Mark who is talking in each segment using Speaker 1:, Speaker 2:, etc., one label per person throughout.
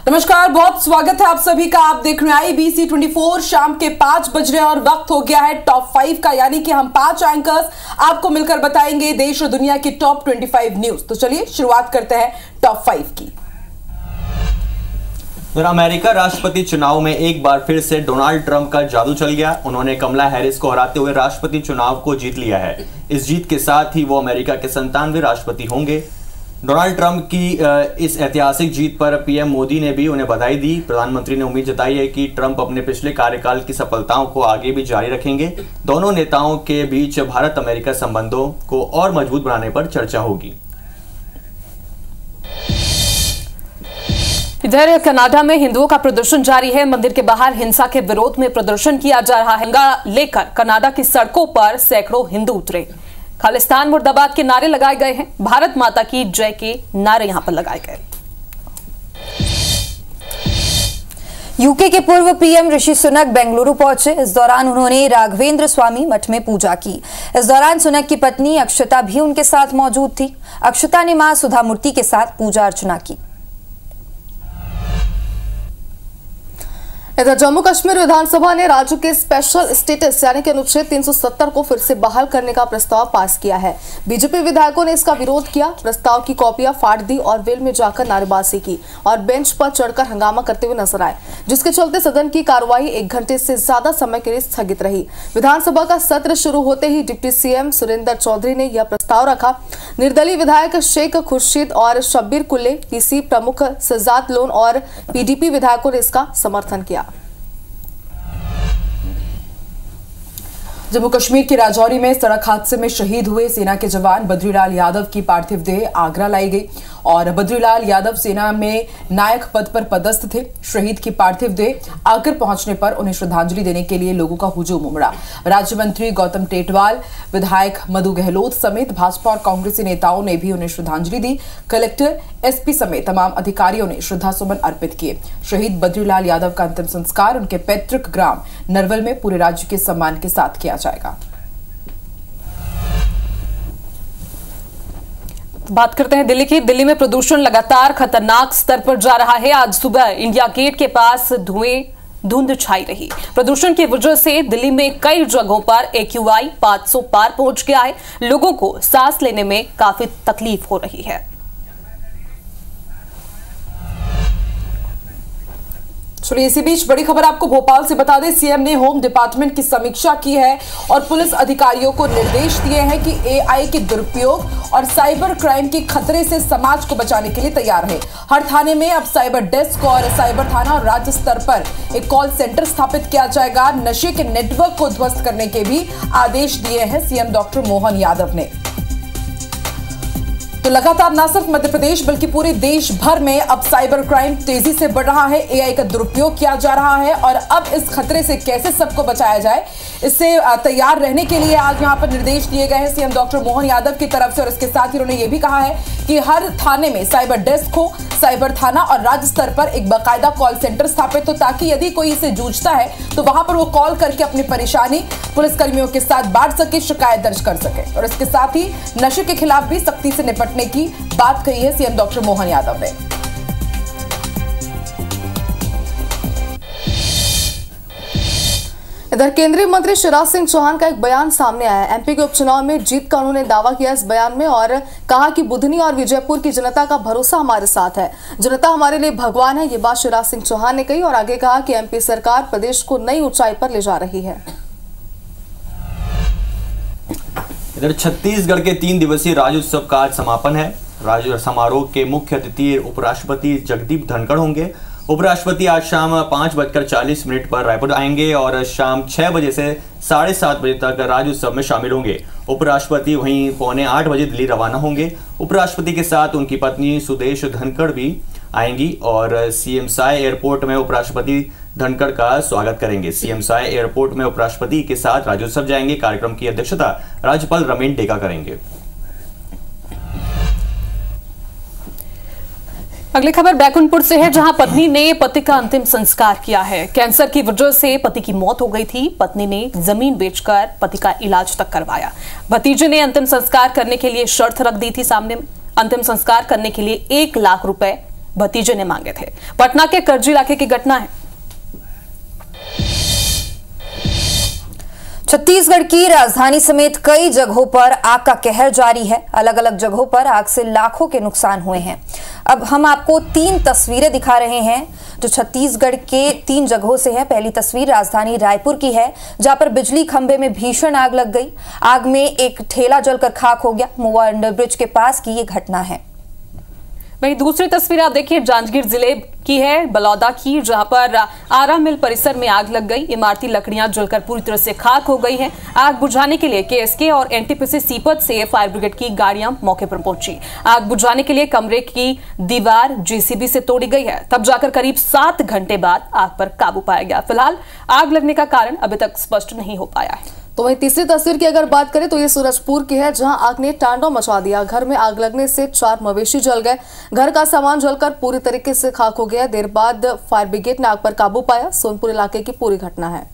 Speaker 1: नमस्कार, बहुत स्वागत है आप सभी का। आप देख रहे हैं IBC 24। शाम के 5 बज रहे हैं और वक्त हो गया है टॉप 5 का, यानी कि हम 5 एंकर्स आपको मिलकर बताएंगे देश और दुनिया की टॉप 25 न्यूज। तो चलिए शुरुआत करते हैं टॉप 5 की।
Speaker 2: अमेरिका राष्ट्रपति चुनाव में एक बार फिर से डोनाल्ड ट्रंप का जादू चल गया। उन्होंने कमला हैरिस को हराते हुए राष्ट्रपति चुनाव को जीत लिया है। इस जीत के साथ ही वो अमेरिका के 97वें राष्ट्रपति होंगे। डोनाल्ड ट्रंप की इस ऐतिहासिक जीत पर पीएम मोदी ने भी उन्हें बधाई दी। प्रधानमंत्री ने उम्मीद जताई है कि ट्रंप अपने पिछले कार्यकाल की सफलताओं को आगे भी जारी रखेंगे। दोनों नेताओं के बीच भारत अमेरिका संबंधों को और मजबूत बनाने पर चर्चा होगी।
Speaker 3: इधर कनाडा में हिंदुओं का प्रदर्शन जारी है। मंदिर के बाहर हिंसा के विरोध में प्रदर्शन किया जा रहा है। लेकर कनाडा की सड़कों पर सैकड़ों हिंदू उतरे। खालिस्तान मुर्दाबाद के नारे लगाए गए हैं। भारत माता की जय के नारे यहां पर लगाए गए।
Speaker 4: यूके के पूर्व पीएम ऋषि सुनक बेंगलुरु पहुंचे। इस दौरान उन्होंने राघवेंद्र स्वामी मठ में पूजा की। इस दौरान सुनक की पत्नी अक्षता भी उनके साथ मौजूद थी। अक्षता ने मां सुधा मूर्ति के साथ पूजा अर्चना की।
Speaker 5: इधर जम्मू कश्मीर विधानसभा ने राज्य के स्पेशल स्टेटस यानी कि अनुच्छेद 370 को फिर से बहाल करने का प्रस्ताव पास किया है। बीजेपी विधायकों ने इसका विरोध किया। प्रस्ताव की कॉपियां फाड़ दी और वेल में जाकर नारेबाजी की और बेंच पर चढ़कर हंगामा करते हुए नजर आए, जिसके चलते सदन की कार्रवाई 1 घंटे से ज्यादा समय के लिए स्थगित रही। विधानसभा का सत्र शुरू होते ही डिप्टी सीएम सुरेंद्र चौधरी ने यह प्रस्ताव रखा। निर्दलीय विधायक शेख खुर्शीद और शब्बीर कुल्ले, पीसी प्रमुख सज्जाद लोन और पीडीपी विधायकों ने इसका समर्थन किया।
Speaker 1: जम्मू कश्मीर के राजौरी में सड़क हादसे में शहीद हुए सेना के जवान बद्रीलाल यादव की पार्थिव देह आगरा लाई गई और बद्रीलाल यादव सेना में नायक पद पर पदस्थ थे। शहीद की पार्थिव देह आगरा पहुंचने पर उन्हें श्रद्धांजलि देने के लिए लोगों का हुजूम उमड़ा। राज्य मंत्री गौतम टेटवाल, विधायक मधु गहलोत समेत भाजपा और कांग्रेसी नेताओं ने भी उन्हें श्रद्धांजलि दी। कलेक्टर, एसपी समेत तमाम अधिकारियों ने श्रद्धासुमन अर्पित किए। शहीद बद्रीलाल यादव का अंतिम संस्कार उनके पैतृक ग्राम नरवल में पूरे राज्य के सम्मान के साथ किया जाएगा।
Speaker 3: बात करते हैं दिल्ली की। दिल्ली में प्रदूषण लगातार खतरनाक स्तर पर जा रहा है। आज सुबह इंडिया गेट के पास धुंध छाई रही। प्रदूषण की वजह से दिल्ली में कई जगहों पर AQI 500 पार पहुंच गया है। लोगों को सांस लेने में काफी तकलीफ हो रही है।
Speaker 1: चलिए इसी बीच बड़ी खबर आपको भोपाल से बता दें। सीएम ने होम डिपार्टमेंट की समीक्षा की है और पुलिस अधिकारियों को निर्देश दिए हैं कि AI के दुरुपयोग और साइबर क्राइम के खतरे से समाज को बचाने के लिए तैयार है। हर थाने में अब साइबर डेस्क और साइबर थाना और राज्य स्तर पर एक कॉल सेंटर स्थापित किया जाएगा। नशे के नेटवर्क को ध्वस्त करने के भी आदेश दिए हैं सीएम डॉक्टर मोहन यादव ने। तो लगातार न सिर्फ मध्य प्रदेश बल्कि पूरे देश भर में अब साइबर क्राइम तेजी से बढ़ रहा है। AI का दुरुपयोग किया जा रहा है और अब इस खतरे से कैसे सबको बचाया जाए, इससे तैयार रहने के लिए आज यहां पर निर्देश दिए गए हैं सीएम डॉक्टर मोहन यादव की तरफ से। और इसके साथ ही उन्होंने ये भी कहा है कि हर थाने में साइबर डेस्क हो, साइबर थाना और राज्य स्तर पर एक बाकायदा कॉल सेंटर स्थापित हो, ताकि यदि कोई इसे जूझता है तो वहां पर वो कॉल करके अपनी परेशानी पुलिसकर्मियों के साथ बांट सके, शिकायत दर्ज कर सके। और इसके साथ ही नशे के खिलाफ भी सख्ती से निपटने की बात कही है सीएम डॉक्टर मोहन यादव ने।
Speaker 5: इधर केंद्रीय मंत्री शिवराज सिंह चौहान का एक बयान सामने आया है। MP के उपचुनाव में जीत का उन्होंने दावा किया इस बयान में और कहा कि बुधनी और विजयपुर की जनता का भरोसा हमारे साथ है। जनता हमारे लिए भगवान है, ये बात शिवराज सिंह चौहान ने कही और आगे कहा कि MP सरकार प्रदेश को नई ऊंचाई पर ले जा रही है।
Speaker 2: इधर छत्तीसगढ़ के 3 दिवसीय राज्योत्सव का आज समापन है। राज्य समारोह के मुख्य अतिथि उपराष्ट्रपति जगदीप धनखड़ होंगे। उपराष्ट्रपति आज शाम 5:40 पर रायपुर आएंगे और शाम 6 बजे से 7:30 बजे तक राज्योत्सव में शामिल होंगे। उपराष्ट्रपति वहीं 7:45 बजे दिल्ली रवाना होंगे। उपराष्ट्रपति के साथ उनकी पत्नी सुदेश धनखड़ भी आएंगी और सीएम साई एयरपोर्ट में उपराष्ट्रपति धनखड़ का स्वागत करेंगे। सीएम साई एयरपोर्ट में उपराष्ट्रपति के साथ राज्योत्सव जाएंगे। कार्यक्रम की अध्यक्षता राज्यपाल रमेन डेका करेंगे।
Speaker 3: अगली खबर बैकुंठपुर से है, जहां पत्नी ने पति का अंतिम संस्कार किया है। कैंसर की वजह से पति की मौत हो गई थी। पत्नी ने जमीन बेचकर पति का इलाज तक करवाया। भतीजे ने अंतिम संस्कार करने के लिए शर्त रख दी थी सामने। अंतिम संस्कार करने के लिए 1 लाख रुपए भतीजे ने मांगे थे। पटना के करजी इलाके की घटना है।
Speaker 4: छत्तीसगढ़ की राजधानी समेत कई जगहों पर आग का कहर जारी है। अलग अलग जगहों पर आग से लाखों के नुकसान हुए हैं। अब हम आपको 3 तस्वीरें दिखा रहे हैं जो छत्तीसगढ़ के 3 जगहों से है। पहली तस्वीर राजधानी रायपुर की है, जहां पर बिजली खंभे में भीषण आग लग गई। आग में एक ठेला जलकर खाक हो गया। मुवा अंडरब्रिज के पास की ये घटना है।
Speaker 3: वहीं दूसरी तस्वीर आप देखिए जांजगीर जिले की है, बलौदा की, जहां पर आरा मिल परिसर में आग लग गई। इमारती लकड़ियां जलकर पूरी तरह से खाक हो गई हैं। आग बुझाने के लिए केएसके और एनटीपीसी सीपत से फायर ब्रिगेड की गाड़ियां मौके पर पहुंची। आग बुझाने के लिए कमरे की दीवार जेसीबी से तोड़ी गई है। तब जाकर करीब 7 घंटे बाद आग पर काबू पाया गया। फिलहाल आग लगने का कारण अभी तक स्पष्ट नहीं हो पाया है।
Speaker 5: तो वहीं तीसरी तस्वीर की अगर बात करें तो ये सूरजपुर की है, जहां आग ने तांडव मचा दिया। घर में आग लगने से 4 मवेशी जल गए। घर का सामान जलकर पूरी तरीके से खाक हो गया। देर बाद फायर ब्रिगेड ने आग पर काबू पाया। सोनपुर इलाके की पूरी घटना है।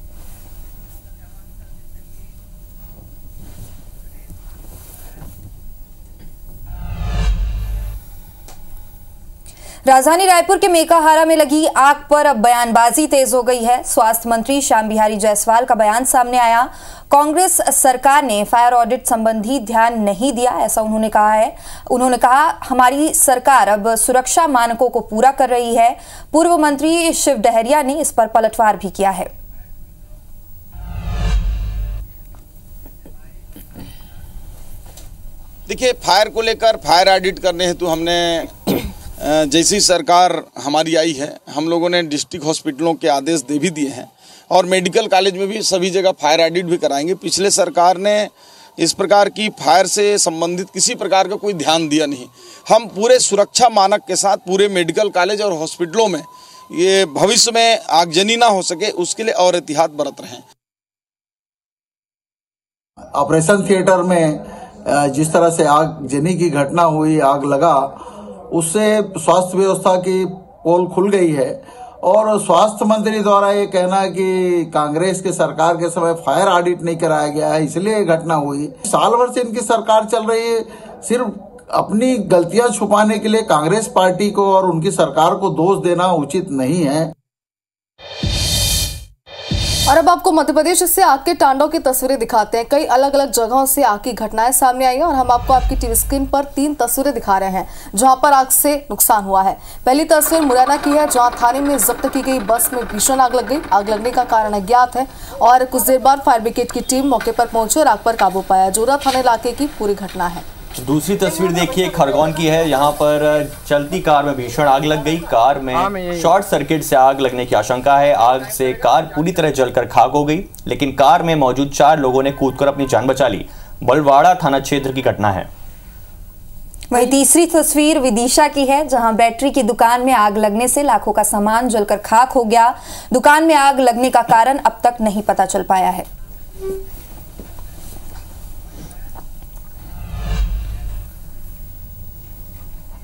Speaker 4: राजधानी रायपुर के मेकाहारा में लगी आग पर अब बयानबाजी तेज हो गई है। स्वास्थ्य मंत्री श्याम बिहारी जायसवाल का बयान सामने आया। कांग्रेस सरकार ने फायर ऑडिट संबंधी ध्यान नहीं दिया, ऐसा उन्होंने कहा है। उन्होंने कहा, हमारी सरकार अब सुरक्षा मानकों को पूरा कर रही है। पूर्व मंत्री शिव डहरिया ने इस पर पलटवार भी किया है।
Speaker 6: देखिए, फायर को लेकर फायर ऑडिट करने हेतु हमने जैसी सरकार हमारी आई है, हम लोगों ने डिस्ट्रिक्ट हॉस्पिटलों के आदेश दे भी दिए हैं और मेडिकल कॉलेज में भी सभी जगह फायर ऑडिट भी कराएंगे। पिछले सरकार ने इस प्रकार की फायर से संबंधित किसी प्रकार का कोई ध्यान दिया नहीं। हम पूरे सुरक्षा मानक के साथ पूरे मेडिकल कॉलेज और हॉस्पिटलों में ये भविष्य में आगजनी ना हो सके उसके लिए और एहतियात बरत रहे हैं।
Speaker 7: ऑपरेशन थिएटर में जिस तरह से आगजनी की घटना हुई, आग लगा, उससे स्वास्थ्य व्यवस्था की पोल खुल गई है। और स्वास्थ्य मंत्री द्वारा ये कहना कि कांग्रेस के सरकार के समय फायर ऑडिट नहीं कराया गया है, इसलिए ये घटना हुई। साल भर से इनकी सरकार चल रही है। सिर्फ अपनी गलतियां छुपाने के लिए कांग्रेस पार्टी को और उनकी सरकार को दोष देना उचित नहीं है।
Speaker 5: और अब आपको मध्य प्रदेश से आग के तांडव की तस्वीरें दिखाते हैं। कई अलग अलग जगहों से आग की घटनाएं सामने आई हैं और हम आपको आपकी टीवी स्क्रीन पर 3 तस्वीरें दिखा रहे हैं जहां पर आग से नुकसान हुआ है। पहली तस्वीर मुरैना की है, जहां थाने में जब्त की गई बस में भीषण आग लग गई। आग लगने का कारण अज्ञात है और कुछ देर बाद फायर ब्रिगेड की टीम मौके पर पहुंची और आग पर काबू पाया। जोरा थाना इलाके की पूरी घटना है।
Speaker 2: दूसरी तस्वीर देखिए खरगोन की है। यहाँ पर चलती कार में भीषण आग लग गई। कार में शॉर्ट सर्किट से आग लगने की आशंका है। आग से कार पूरी तरह जलकर खाक हो गई, लेकिन कार में मौजूद 4 लोगों ने कूदकर अपनी जान बचा ली। बलवाड़ा थाना क्षेत्र की घटना है।
Speaker 4: वहीं तीसरी तस्वीर विदिशा की है, जहां बैटरी की दुकान में आग लगने से लाखों का सामान जलकर खाक हो गया। दुकान में आग लगने का कारण अब तक नहीं पता चल पाया है।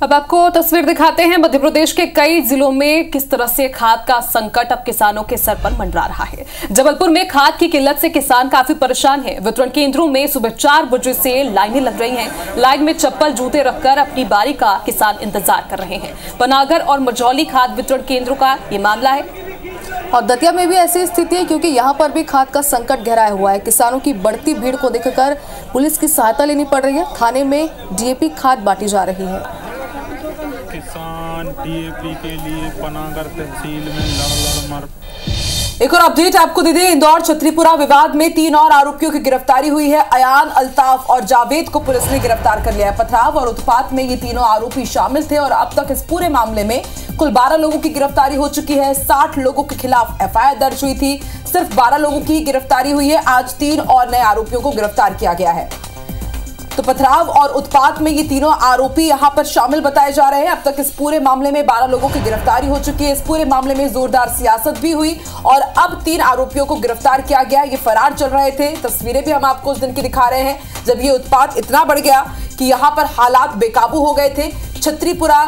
Speaker 3: अब आपको तस्वीर दिखाते हैं मध्य प्रदेश के कई जिलों में किस तरह से खाद का संकट अब किसानों के सर पर मंडरा रहा है। जबलपुर में खाद की किल्लत से किसान काफी परेशान हैं। वितरण केंद्रों में सुबह 4 बजे से लाइनें लग रही हैं। लाइन में चप्पल जूते रखकर अपनी बारी का किसान इंतजार कर रहे हैं। पनागर और मझौली खाद वितरण केंद्रों का ये मामला है।
Speaker 5: और दतिया में भी ऐसी स्थिति है, क्योंकि यहाँ पर भी खाद का संकट गहराया हुआ है। किसानों की बढ़ती भीड़ को देखकर पुलिस की सहायता लेनी पड़ रही है। थाने में डीएपी खाद बांटी जा रही है।
Speaker 8: किसान डीएपी के लिए पनागर तहसील में लड़ मर।
Speaker 1: एक और अपडेट आपको दे दें, इंदौर छतरीपुरा विवाद में 3 और आरोपियों की गिरफ्तारी हुई है। अयान, अल्ताफ और जावेद को पुलिस ने गिरफ्तार कर लिया है। पथराव और उत्पात में ये तीनों आरोपी शामिल थे और अब तक इस पूरे मामले में कुल 12 लोगों की गिरफ्तारी हो चुकी है। 60 लोगों के खिलाफ एफआईआर दर्ज हुई थी। सिर्फ 12 लोगों की गिरफ्तारी हुई है। आज 3 और नए आरोपियों को गिरफ्तार किया गया है। तो पथराव और उत्पात में ये तीनों आरोपी यहां पर शामिल बताए जा रहे हैं। अब तक इस पूरे मामले में 12 लोगों की गिरफ्तारी हो चुकी है। इस पूरे मामले में जोरदार सियासत भी हुई और अब 3 आरोपियों को गिरफ्तार किया गया। ये फरार चल रहे थे। तस्वीरें भी हम आपको उस दिन की दिखा रहे हैं जब ये उत्पात इतना बढ़ गया कि यहां पर हालात बेकाबू हो गए थे। छतरीपुरा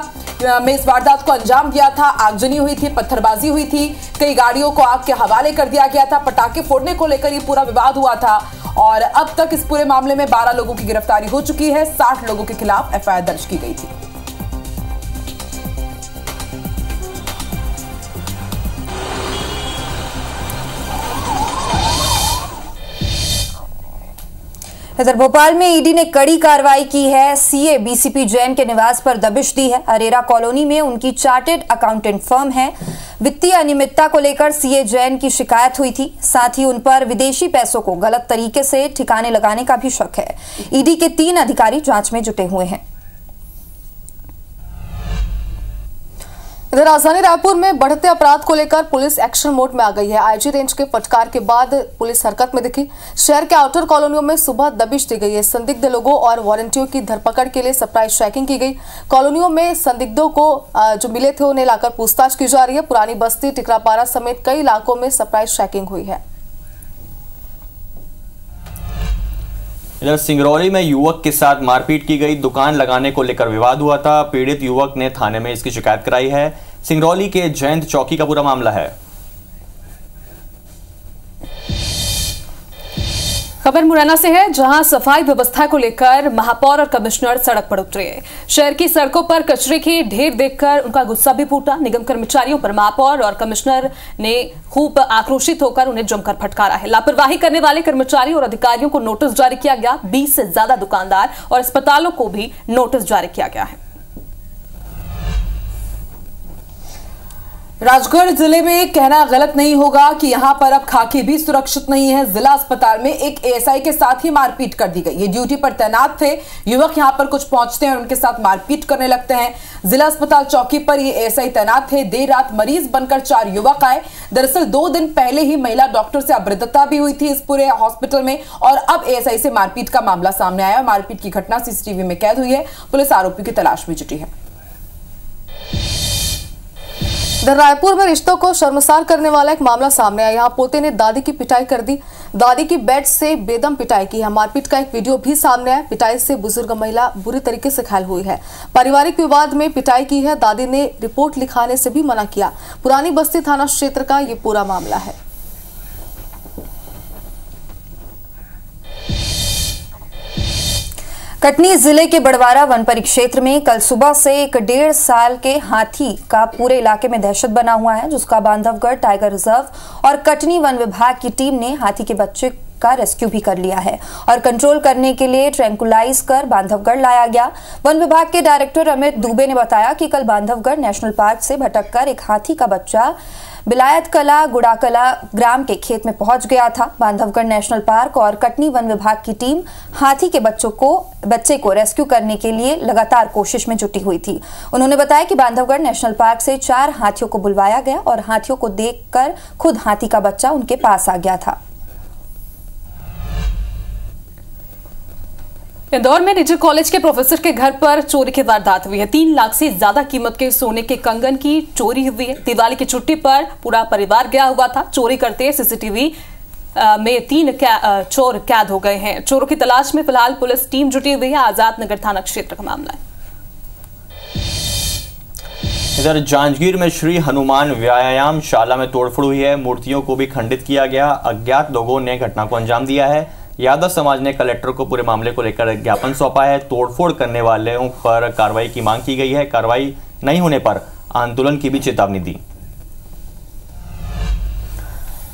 Speaker 1: में इस वारदात को अंजाम दिया था। आगजनी हुई थी, पत्थरबाजी हुई थी, कई गाड़ियों को आग के हवाले कर दिया गया था। पटाखे फोड़ने को लेकर ये पूरा विवाद हुआ था और अब तक इस पूरे मामले में 12 लोगों की गिरफ्तारी हो चुकी है। 60 लोगों के खिलाफ एफआईआर दर्ज की गई थी।
Speaker 4: इधर भोपाल में ईडी ने कड़ी कार्रवाई की है। सीए बीसीपी जैन के निवास पर दबिश दी है। अरेरा कॉलोनी में उनकी चार्टेड अकाउंटेंट फर्म है। वित्तीय अनियमितता को लेकर सीए जैन की शिकायत हुई थी। साथ ही उन पर विदेशी पैसों को गलत तरीके से ठिकाने लगाने का भी शक है। ईडी के 3 अधिकारी जांच में जुटे हुए हैं।
Speaker 5: इधर राजधानी रायपुर में बढ़ते अपराध को लेकर पुलिस एक्शन मोड में आ गई है। आईजी रेंज के फटकार के बाद पुलिस हरकत में दिखी। शहर के आउटर कॉलोनियों में सुबह दबिश दी गई है। संदिग्ध लोगों और वारंटियों की धरपकड़ के लिए सरप्राइज चेकिंग की गई। कॉलोनियों में संदिग्धों को जो मिले थे उन्हें लाकर पूछताछ की जा रही है। पुरानी बस्ती, टिकरापारा समेत कई इलाकों में सरप्राइज चेकिंग हुई है।
Speaker 2: इधर सिंगरौली में युवक के साथ मारपीट की गई। दुकान लगाने को लेकर विवाद हुआ था। पीड़ित युवक ने थाने में इसकी शिकायत कराई है। सिंगरौली के जयंत चौकी का पूरा मामला है।
Speaker 3: खबर मुरैना से है, जहां सफाई व्यवस्था को लेकर महापौर और कमिश्नर सड़क पर उतरे। शहर की सड़कों पर कचरे की ढेर देखकर उनका गुस्सा भी फूटा। निगम कर्मचारियों पर महापौर और कमिश्नर ने खूब आक्रोशित होकर उन्हें जमकर फटकारा है। लापरवाही करने वाले कर्मचारियों और अधिकारियों को नोटिस जारी किया गया। 20 से ज्यादा दुकानदार और अस्पतालों को भी नोटिस जारी किया गया है।
Speaker 1: राजगढ़ जिले में कहना गलत नहीं होगा कि यहां पर अब खाकी भी सुरक्षित नहीं है। जिला अस्पताल में एक एएसआई के साथ ही मारपीट कर दी गई। ये ड्यूटी पर तैनात थे। युवक यहां पर कुछ पहुंचते हैं और उनके साथ मारपीट करने लगते हैं। जिला अस्पताल चौकी पर ये एएसआई तैनात थे। देर रात मरीज बनकर 4 युवक आए। दरअसल 2 दिन पहले ही महिला डॉक्टर से अभद्रता भी हुई थी इस पूरे हॉस्पिटल में, और अब एएसआई से मारपीट का मामला सामने आया। मारपीट की घटना सीसीटीवी में कैद हुई है। पुलिस आरोपी की तलाश में जुटी है।
Speaker 5: इधर रायपुर में रिश्तों को शर्मसार करने वाला एक मामला सामने आया। यहाँ पोते ने दादी की पिटाई कर दी। दादी की बेड से बेदम पिटाई की है। मारपीट का एक वीडियो भी सामने आया। पिटाई से बुजुर्ग महिला बुरी तरीके से घायल हुई है। पारिवारिक विवाद में पिटाई की है। दादी ने रिपोर्ट लिखाने से भी मना किया। पुरानी बस्ती थाना क्षेत्र का ये पूरा मामला है।
Speaker 4: कटनी जिले के बड़वारा वन परिक्षेत्र में कल सुबह से एक 1.5 साल के हाथी का पूरे इलाके में दहशत बना हुआ है, जिसका बांधवगढ़ टाइगर रिजर्व और कटनी वन विभाग की टीम ने हाथी के बच्चे का रेस्क्यू भी कर लिया है और कंट्रोल करने के लिए ट्रैंकुलाइज कर बांधवगढ़ लाया गया। वन विभाग के डायरेक्टर अमित दुबे ने बताया कि कल बांधवगढ़ नेशनल पार्क से भटककर एक हाथी का बच्चा बिलायत कला गुड़ाकला ग्राम के खेत में पहुंच गया था। बांधवगढ़ नेशनल पार्क और कटनी वन विभाग की टीम हाथी के बच्चे को रेस्क्यू करने के लिए लगातार कोशिश में जुटी हुई थी। उन्होंने बताया कि बांधवगढ़ नेशनल पार्क से 4 हाथियों को बुलवाया गया और हाथियों को देखकर खुद हाथी का बच्चा उनके पास आ गया था।
Speaker 3: इंदौर में निजी कॉलेज के प्रोफेसर के घर पर चोरी की वारदात हुई है। 3 लाख से ज्यादा कीमत के सोने के कंगन की चोरी हुई है। दिवाली की छुट्टी पर पूरा परिवार गया हुआ था। चोरी करते सीसीटीवी में 3 चोर कैद हो गए हैं। चोरों की तलाश में फिलहाल पुलिस टीम जुटी हुई है। आजाद नगर थाना क्षेत्र का मामला है।
Speaker 2: इधर जांजगीर में श्री हनुमान व्यायाम शाला में तोड़फोड़ हुई है। मूर्तियों को भी खंडित किया गया। अज्ञात लोगों ने घटना को अंजाम दिया है। यादव समाज ने कलेक्टर को पूरे मामले को लेकर ज्ञापन सौंपा है। तोड़फोड़ करने वालों पर कार्रवाई की मांग की गई है। कार्रवाई नहीं होने पर आंदोलन की भी चेतावनी दी।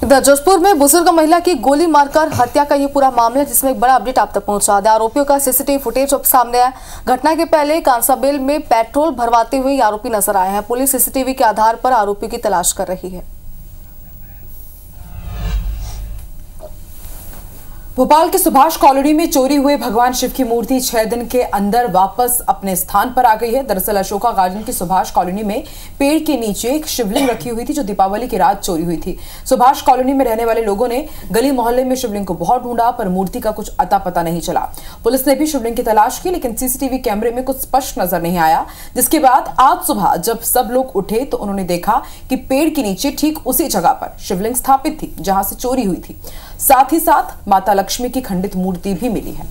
Speaker 5: जशपुर में बुजुर्ग महिला की गोली मारकर हत्या का ये पूरा मामला है, जिसमें एक बड़ा अपडेट आप तक पहुंचा दिया। आरोपियों का सीसीटीवी फुटेज अब सामने आया। घटना के पहले कांसाबेल में पेट्रोल भरवाते हुए आरोपी नजर आए हैं। पुलिस सीसीटीवी के आधार पर आरोपियों की तलाश कर रही है।
Speaker 1: भोपाल के सुभाष कॉलोनी में चोरी हुए भगवान शिव की मूर्ति 6 दिन के अंदर वापस अपने स्थान पर आ गई है। दरअसल अशोका गार्डन की सुभाष कॉलोनी में पेड़ के नीचे एक शिवलिंग रखी हुई थी, जो दीपावली की रात चोरी हुई थी। सुभाष कॉलोनी में रहने वाले लोगों ने गली मोहल्ले में शिवलिंग को बहुत ढूंढा, पर मूर्ति का कुछ अता पता नहीं चला। पुलिस ने भी शिवलिंग की तलाश की, लेकिन सीसीटीवी कैमरे में कुछ स्पष्ट नजर नहीं आया। जिसके बाद आज सुबह जब सब लोग उठे तो उन्होंने देखा कि पेड़ के नीचे ठीक उसी जगह पर शिवलिंग स्थापित थी जहां से चोरी हुई थी। साथ ही साथ माता लक्ष्मी की खंडित मूर्ति भी मिली है।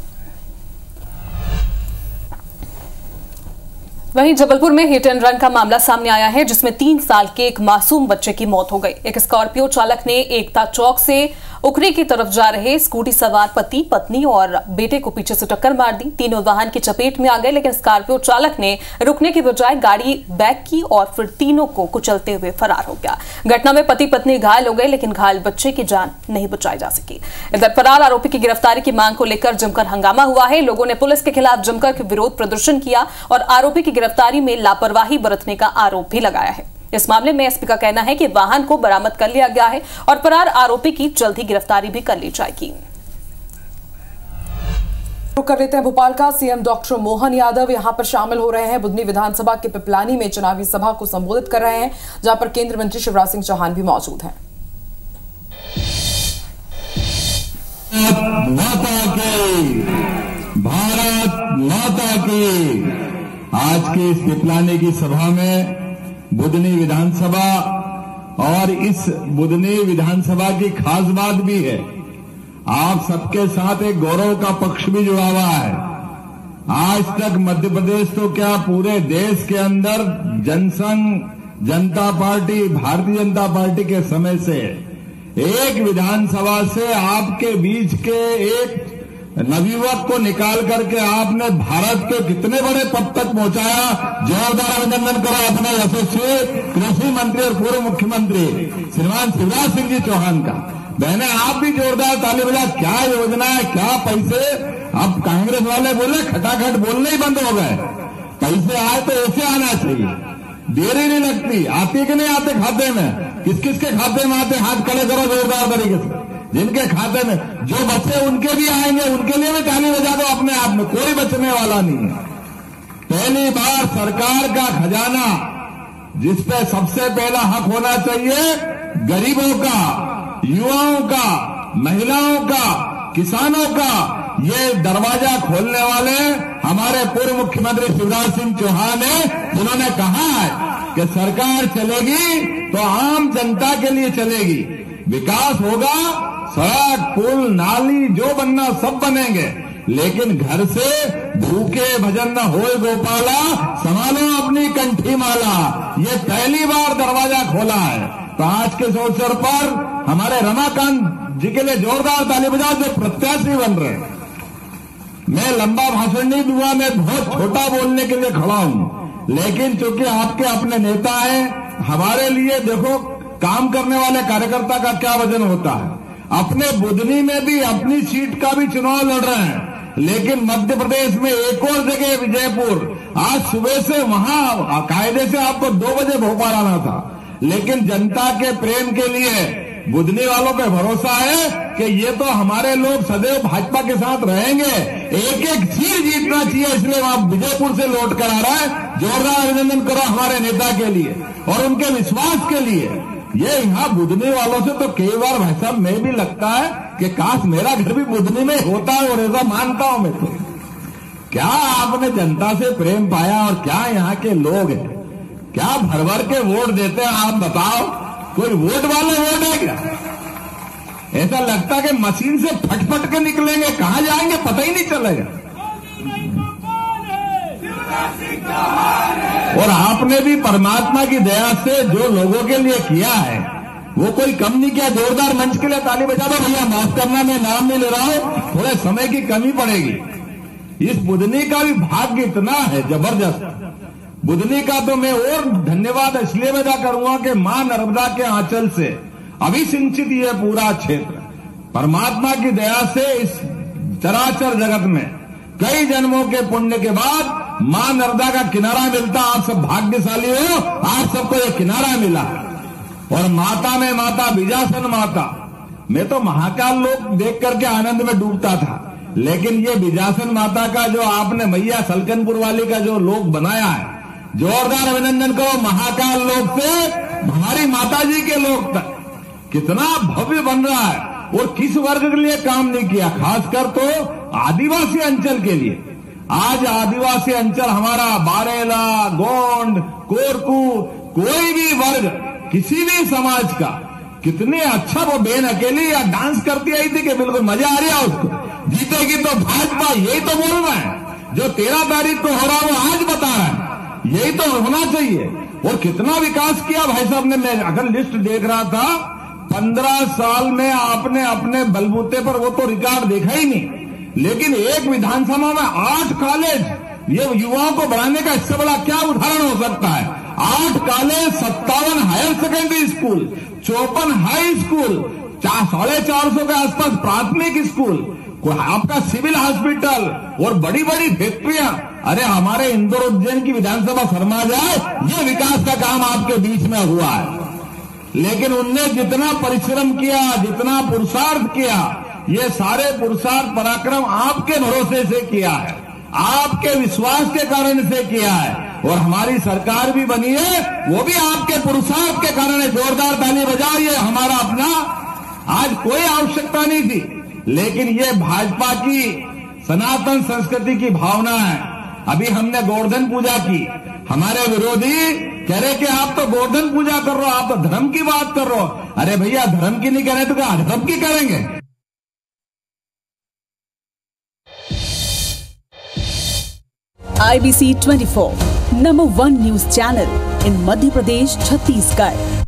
Speaker 3: वहीं जबलपुर में हिट एंड रन का मामला सामने आया है, जिसमें 3 साल के एक मासूम बच्चे की मौत हो गई। एक स्कॉर्पियो चालक ने एकता चौक से उखरी की तरफ जा रहे स्कूटी सवार पति, पत्नी और बेटे को पीछे से टक्कर मार दी। तीनों वाहन की चपेट में आ गए, लेकिन स्कॉर्पियो चालक ने रुकने की बजाय गाड़ी बैक की और फिर तीनों को कुचलते हुए फरार हो गया। घटना में पति पत्नी घायल हो गए, लेकिन घायल बच्चे की जान नहीं बचाई जा सकी। इधर फरार आरोपी की गिरफ्तारी की मांग को लेकर जमकर हंगामा हुआ है। लोगों ने पुलिस के खिलाफ जमकर विरोध प्रदर्शन किया और आरोपी की गिरफ्तारी में लापरवाही बरतने का आरोप भी लगाया है। इस मामले में एसपी का कहना है कि वाहन को बरामद कर लिया गया है और फरार आरोपी की जल्द ही गिरफ्तारी भी कर ली जाएगी।
Speaker 1: कर लेते हैं भोपाल का। सीएम डॉक्टर मोहन यादव यहां पर शामिल हो रहे हैं। बुधनी विधानसभा के पिपलानी में चुनावी सभा को संबोधित कर रहे हैं, जहां पर केंद्रीय मंत्री शिवराज सिंह चौहान भी मौजूद हैं।
Speaker 9: भारत माता की आज की इस पिपलानी की सभा में बुधनी विधानसभा, और इस बुधनी विधानसभा की खास बात भी है, आप सबके साथ एक गौरव का पक्ष भी जुड़ा हुआ है। आज तक मध्य प्रदेश तो क्या पूरे देश के अंदर जनसंघ जनता पार्टी, भारतीय जनता पार्टी के समय से एक विधानसभा से आपके बीच के एक नवयुवक को निकाल करके आपने भारत के कितने बड़े पद तक पहुंचाया। जोरदार अभिनंदन करो अपने यशस्वी कृषि मंत्री और पूर्व मुख्यमंत्री श्रीमान शिवराज सिंह जी चौहान का। बहने आप भी जोरदार ताली बजा। क्या योजना है, क्या पैसे। अब कांग्रेस वाले बोले खटाखट बोलने ही बंद हो गए। पैसे आए तो ऐसे आना चाहिए, देरी नहीं लगती। आते कि नहीं आते खाते में? किस किस के खाते में आते? हाथ खड़े करो जोरदार तरीके से। जिनके खाते में जो बच्चे उनके भी आएंगे, उनके लिए भी ताली बजा दो अपने आप में, कोई बचने वाला नहीं है। पहली बार सरकार का खजाना जिसपे सबसे पहला हक होना चाहिए गरीबों का, युवाओं का, महिलाओं का, किसानों का, ये दरवाजा खोलने वाले हमारे पूर्व मुख्यमंत्री शिवराज सिंह चौहान है, जिन्होंने कहा है कि सरकार चलेगी तो आम जनता के लिए चलेगी। विकास होगा, सड़क, पुल, नाली जो बनना सब बनेंगे, लेकिन घर से भूखे भजन न होए गोपाला, संभालो अपनी कंठी माला। ये पहली बार दरवाजा खोला है। तो आज के अवसर पर हमारे रमाकांत जी के लिए जोरदार ताली बजाओ, जो प्रत्याशी बन रहे हैं। मैं लंबा भाषण नहीं दूंगा, मैं बहुत छोटा बोलने के लिए खड़ा हूं, लेकिन चूंकि आपके अपने नेता हैं, हमारे लिए देखो काम करने वाले कार्यकर्ता का क्या वजन होता है। अपने बुधनी में भी अपनी सीट का भी चुनाव लड़ रहे हैं, लेकिन मध्य प्रदेश में एक और जगह विजयपुर, आज सुबह से वहां कायदे से आपको 2 बजे भोपाल आना था, लेकिन जनता के प्रेम के लिए बुधनी वालों पे भरोसा है कि ये तो हमारे लोग सदैव भाजपा के साथ रहेंगे, एक एक सीट जीतना चाहिए, इसलिए वहां विजयपुर से लौट कर आ रहा है। जोरदार अभिनंदन करो हमारे नेता के लिए और उनके विश्वास के लिए। ये यहाँ बुधनी वालों से तो कई बार भाई साहब मैं भी लगता है कि काश मेरा घर भी बुधनी में होता है, और ऐसा मानता हूं मैं। तो क्या आपने जनता से प्रेम पाया, और क्या यहाँ के लोग हैं, क्या भर भर के वोट देते हैं? आप बताओ, कोई वोट वाले वोट है क्या? ऐसा लगता है कि मशीन से फटफट के निकलेंगे, कहां जाएंगे पता ही नहीं चलेगा। और आपने भी परमात्मा की दया से जो लोगों के लिए किया है वो कोई कम नहीं किया। जोरदार मंच के लिए ताली बजा दो भैया। माफ करना, मैं नाम नहीं ले रहा हूं, थोड़े समय की कमी पड़ेगी। इस बुधनी का भी भाग्य इतना है जबरदस्त। बुधनी का तो मैं और धन्यवाद इसलिए अदा करूंगा कि मां नर्मदा के आंचल से अभी सिंचित ये पूरा क्षेत्र परमात्मा की दया से इस चराचर जगत में कई जन्मों के पुण्य के बाद मां नर्मदा का किनारा मिलता। आप सब भाग्यशाली हो, आप सबको ये किनारा मिला। और माता में माता, बीजासन माता, मैं तो महाकाल लोक देख करके आनंद में डूबता था, लेकिन ये बीजासन माता का जो आपने मैया सलकनपुर वाली का जो लोक बनाया है, जोरदार अभिनंदन करो। महाकाल लोक से हमारी माता जी के लोक तक कितना भव्य बन रहा है, और किस वर्ग के लिए काम नहीं किया, खासकर तो आदिवासी अंचल के लिए। आज आदिवासी अंचल हमारा बारेला, गोंड, कोरकू, कोई भी वर्ग, किसी भी समाज का, कितने अच्छा वो बेन अकेली या डांस करती आई थी कि बिल्कुल मजा आ रहा है उसको। जीतेगी तो भाजपा, यही तो बोल रहा है। जो 13 तारीख को हो रहा है वो आज बता रहा है। यही तो होना चाहिए। और कितना विकास किया भाई साहब ने, मैं अगर लिस्ट देख रहा था 15 साल में आपने अपने बलबूते पर वो तो रिकॉर्ड देखा ही नहीं, लेकिन एक विधानसभा में 8 कॉलेज, ये युवाओं को बढ़ाने का इससे बड़ा क्या उदाहरण हो सकता है। 8 college, 57 higher secondary school, 54 high school, 450 के आसपास प्राथमिक स्कूल, आपका सिविल हॉस्पिटल और बड़ी बड़ी फैक्ट्रियां। अरे हमारे इंदौर उज्जैन की विधानसभा शर्मा जाए, ये विकास का काम आपके बीच में हुआ है। लेकिन उनने जितना परिश्रम किया, जितना पुरुषार्थ किया, ये सारे पुरुषार्थ पराक्रम आपके भरोसे से किया है, आपके विश्वास के कारण से किया है। और हमारी सरकार भी बनी है, वो भी आपके पुरुषार्थ के कारण है। जोरदार ताली बजाइए। हमारा अपना आज कोई आवश्यकता नहीं थी, लेकिन ये भाजपा की सनातन संस्कृति की भावना है। अभी हमने गोवर्धन पूजा की, हमारे विरोधी कह रहे कि आप तो गोवर्धन पूजा कर रहे हो, आप तो धर्म की बात कर रहे हो। अरे भैया, धर्म की नहीं करें तो क्या अधर्म की करेंगे।
Speaker 10: IBC 24, number 1 news channel in Madhya Pradesh, Chhattisgarh.